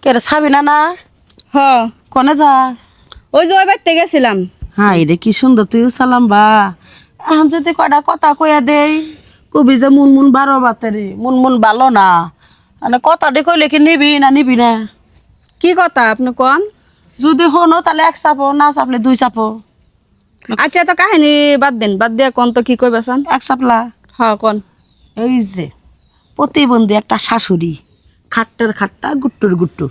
কেরে সাবিনা না হ কোনে যা ওই যে ওই বাড়িতে গেছিলাম। হ্যাঁ রে কি সুন্দর তুই সালাম বা এখন যদি কয়টা কথা কইয়া দেই কবি যে মুনমুন 12 বাতেরে মুনমুন ভালো না মানে কথা দি কইলে কি নিবি না কি কথা আপনি কোন? যদি হনো তাহলে এক চাপো না চাপলে দুই চাপো আচ্ছা তো কাহিনী বাদ দেন, বাদ দিয়া কোন তো কি কইবা চান? এক চাপলা হ্যাঁ কোন। এই যে প্রতিবন্ধী একটা শাশুড়ি খাট্টা গুট্টুর গুট্টু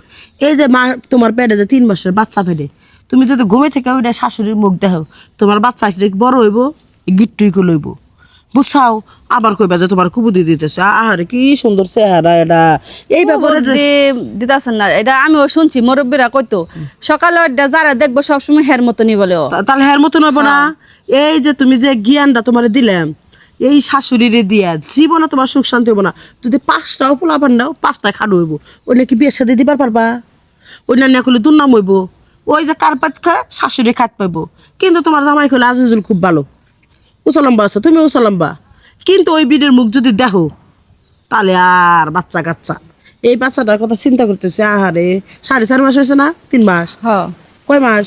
এই যে মা তোমার পেটে যে 3 মাসের বাচ্চা পেটে তুমি যদি ঘুমে থেকে ওইটা শাশুড়ির মুখ দেখো তোমার বাচ্চা বড় হইব গিট্টুই করে লইব বুঝাও আবার কইবা যে তোমার কুবুদি দিতেছে আহারে কি সুন্দর চেহারা এটা এই ব্যাপারে যে দিতাছেন না, এটা আমিও শুনছি মুরব্বীরা কইতো সকালে যারা দেখবো সবসময় হের মতনই বলে ও। তাহলে হের মতন হইব না। এই যে তুমি যে জ্ঞানটা তোমার দিলাম এই শাশুড়িরে দিয়া জীবনে তোমার সুখ শান্তি হইব না। যদি 5টাও পোলাপান নাও 5টায় খাড়ু হইব ওই নাকি বিয়ের সাথে দিবার পারবা ওই না করলে দুর্নাম হইব ওই যে কারপাত খা শাশুড়ি খাত পাইব। কিন্তু তোমার জামাই খোলে আজিজুল খুব ভালো উচলম্বা আছে তুমি উচলম্বা কিন্তু ওই বিড়ের মুখ যদি দেখো তাহলে আর বাচ্চা কাচ্চা এই বাচ্চাটার কথা চিন্তা করতেছে আহারে 4.5 মাস হয়েছে না 3 মাস হ কয় মাস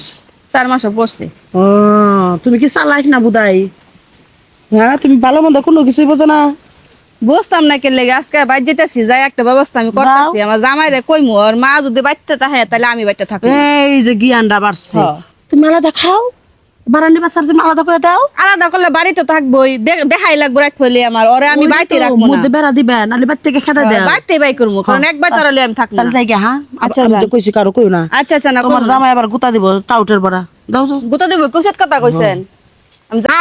4 মাসে পড়ছে। ও তুমি কি চালাক না বুদাই হ্যাঁ তুমি ভালো মন্দ কোনো কিছুই বোঝো না বুঝতাম না কে লেগে আজকে বাইর যেতেছি যাই একটা ব্যবস্থা আমি করতেছি আমার জামাই রে কইমু আর মা যদি বাইতে তাহে তাহলে আমি বাইতে থাকবো। এই যে জ্ঞানটা বাড়ছে হ্যাঁ। তুমি আলাদা খাও বারান্দি বাচ্চার তুমি আলাদা করে দাও আলাদা করলে বাড়িতে থাকবোই দেখাই লাগবো রাখ ফেলে আমার ওরে আমি বাইতে রাখবো না মধ্যে বেড়া দিবে নালে বাড়ি থেকে খেতে দেয় বাইতে বাই করবো কারণ একবার তোরালে আমি থাকবো তাহলে না। যাই গে হ্যাঁ আচ্ছা, আমি তো যান। কইছি কারো কইও না আচ্ছা আচ্ছা না তোমার জামাই আবার গুতা দিব টাউটের বড়া দাও তো গুতা দেব কুসেত কথা কইছেন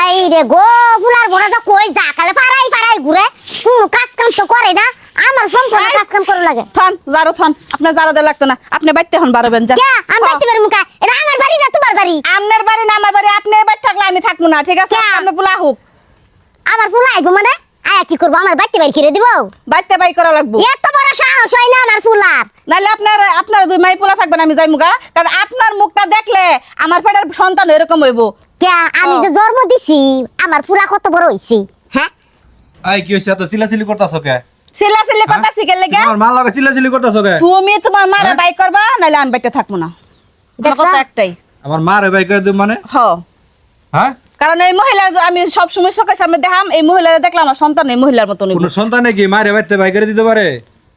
আই রে গো ফুলার বড় তো কই যা কালে পারাই ঘুরে কোনো কাজ কাম তো করে না আমার সম্পূর্ণ কাজ কাম করে লাগে থান জারো থান আপনার জারো দে লাগতো না আপনি বাইতে হন বারবেন যা কে আমি বাইতে পারি মুকা এটা আমার বাড়ি না তোমার বাড়ি আপনার বাড়ি না আমার বাড়ি আপনি বাইতে থাকলে আমি থাকবো না ঠিক আছে আপনি পোলা হোক আমার ফুলা আইবো মানে আয়া কি করবো আমার বাইতে বাড়ি খিরে দিব বাইতে বাই করা লাগবো এত বড় সাহস হয় না আমার ফুলার নাহলে আপনার 2 মাই পোলা থাকবেন আমি যাই মুগা কারণ আপনার মুখটা দেখলে আমার পেটের সন্তান এরকম হইব। কে আমি যে জন্ম দিছি আমার ফুলা কত বড় হইছে হ্যাঁ আই কি হইছে এত চিল্লাচিল্লি করতাছো কে? সিলা কথা শিখে লেগে তোমার মা লাগে চিল্লাচিল্লি করতাছো কে? তুমি তোমার মারে বাই করবা নাহলে আমি বাইতে থাকবো না আমার দেখছো? কথা একটাই আমার মা রে বাই করে দিও মানে হ হ্যাঁ কারণ এই মহিলার আমি সব সময় চোখের সামনে দেখাম এই মহিলারে দেখলাম আমার সন্তান এই মহিলার মতন হইবো। কোন সন্তানে কি মা রে বাইতে বাই করে দিতে পারে?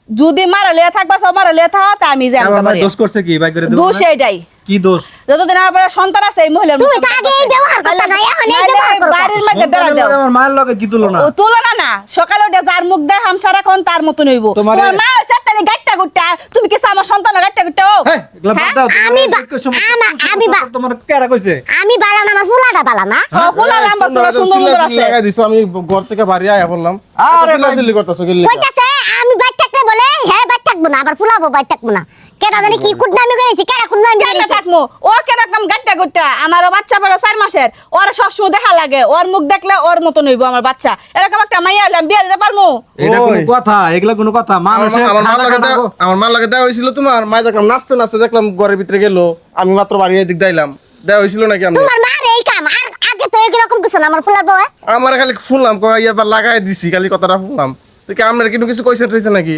যদি মারা লিয়া থাকবা সব মারা লিয়া থাকা তা আমি যাই আমার মা দোষ করছে কি বাই করে দিও? দোষ এইটাই কি দোষ? যতদিন আমার সন্তান আছে এই মহিলার তুমি মতন তো আগে এই ব্যবহার করতে না এখন এই নাহলে ব্যবহার করো বাড়ির মধ্যে বেড়া সন্তানের দাও লগে আমার মায়ের লগে কি তুলনা? ও তুলনা না সকালে উঠে যার মুখ দেখাম সারাক্ষণ তার মতন হইব তোমার তোমার মা হইছে তাহলে গাট্টা গুট্টা তুমি কি আমার সন্তানের গাট্টা গুট্টা ও হেই এগুলা বাদ দাও তুমি আমি এই সমস্যা আমি তোমার কেডা কইছে? আমি বালা না আমার ফুলাটা বালা না ও পোলা লম্বা সুন্দর সুন্দর আছে লাগাই দিছো আমি ঘর থেকে বাড়ি আয়া বললাম আরে চিল্লাচিল্লি করতেছো কি কইতাছে আমি বাইর থাকতে বলে হ্যাঁ বাইর থাকবো না আবার ফুলাবো বাইর থাকবো না কেটা জানি কি কুটনামি করেছি কেটা কুটনামি কেন করেছি থাকমু ও কেরকম গাট্টা গুট্টা আমারও বাচ্চা পড়া 4 মাসের ওর সবসময় দেখা লাগে ওর মুখ দেখলে ওর মতন হইব আমার বাচ্চা এরকম একটা মাইয়া হলাম বিয়ে দিতে পারমু এটা কোন ওই। কথা এগুলা কোন কথা মানুষের আমার মার লাগে দেওয়া হয়েছিল তোমার মা দেখলাম নাচতে নাচতে দেখলাম ঘরের ভিতরে গেল আমি মাত্র বাড়ি এদিক দাইলাম দেওয়া হয়েছিল নাকি আমি তোমার মার এই কাম আর আগে তো এরকম কিছু না আমার ফুলার বউ আমার খালি শুনলাম কয় এবার লাগাই দিছি খালি কথাটা শুনলাম তো কি আপনার কিন্তু কিছু কইছে টইছে নাকি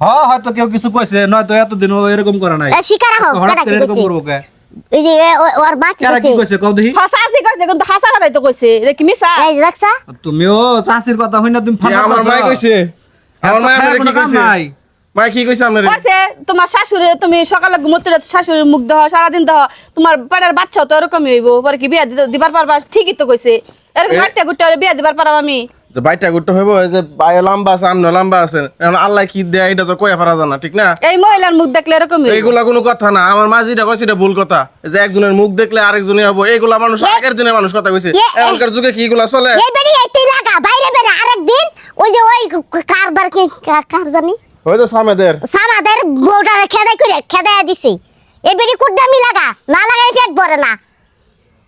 হ্যাঁ হয়তো কেউ কিছু কইছে নয়তো এতদিন ও এরকম করে নাই শিকার হোক হঠাৎ কেটা করে কি এরকম কইছে করবো কে? এই যে ওর মা কি কেডা কি কইছে কইছে কও দেখি? হাসা হাসি কইছে কিন্তু হাসা কথাই তো কইছে এটা কি মিছা এই যে দেখছা তুমিও চাষির কথা হই না তুমি কি আমার মাই কইছে আমার মা আমার কি কইছে নাই মা কি কইছে আপনার কইছে তোমার শাশুড়ি তুমি সকালে ঘুমোতে শাশুড়ির মুখ দেহ সারাদিন দেহ তোমার পেটের বাচ্চা তো এরকমই হইব পরে কি বিয়া দিবার পারবা ঠিকই তো কইছে এরকম গাট্টা গুট্টা হলে বিয়া দিবার পারবা আমি যে বাইটা গুট্টা হইব এই যে বায়ু লম্বা আছে আমনে লম্বা আছে এখন আল্লাহ কি দেয় এটা তো কইয়া পারা যায় না ঠিক না এই মহিলার মুখ দেখলে এরকমই হইব। এইগুলা কোনো কথা না আমার মা যেটা কইছে এটা ভুল কথা যে একজনের মুখ দেখলে আরেকজনই হবো এইগুলা মানুষ আগের দিনে মানুষ কথা কইছে এখনকার যুগে কি এগুলা চলে এই বেরি এইতেই লাগা বাইরে বেরে আরেকদিন ওই যে ওই কারবার কি কার জানি হয়তো সামেদের সামাদের বউটারে খেদাই দিছি এই বেরি কুটনামি লাগা না লাগাই পেট ভরে না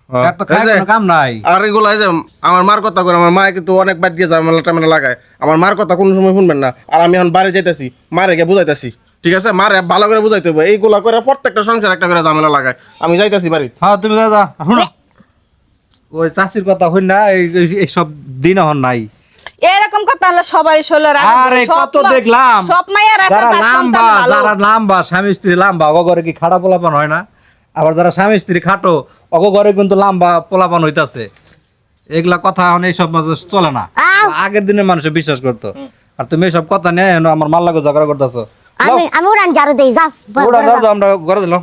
এর তো খায় কোনো কাম নাই আর এগুলা এই যে আমার মার কথা করে আমার মা কিন্তু অনেক বাদ দিয়ে যায় মেলা টামেলা লাগায় আমার মার কথা কোনো সময় শুনবেন না আর আমি এখন বাড়ি যাইতেছি মারে গিয়ে বুঝাইতেছি ঠিক আছে মারে ভালো করে বুঝাইতে হবে এইগুলা করে প্রত্যেকটা সংসার একটা করে ঝামেলা লাগায় আমি যাইতেছি বাড়ি হ্যাঁ তুমি যা শুনো ওই চাষির কথা হই না এই সব দিন হন নাই এরকম কথা হলে সবাই শোলে রাখবে। আরে সব কত মা- দেখলাম সব মায়ের আছে যারা তার লাম্বা সন্তান ভালো। যারা লাম্বা স্বামী স্ত্রী লাম্বা অগো ঘরে কি খাড়া পোলাপান হয় না? আবার যারা স্বামী স্ত্রী খাটো অগো ঘরে কিন্তু লাম্বা পোলাপান হইতাছে। এগুলা কথা এখন এইসব চলে না। আগের দিনে মানুষে বিশ্বাস করতো, আর তুমি এইসব কথা নিয়ে আমার মাল লাগে ঝগড়া করতেছো। আমি উড়ান ঝাড়ু দেই যাও আমরা ঘরে দিলাম।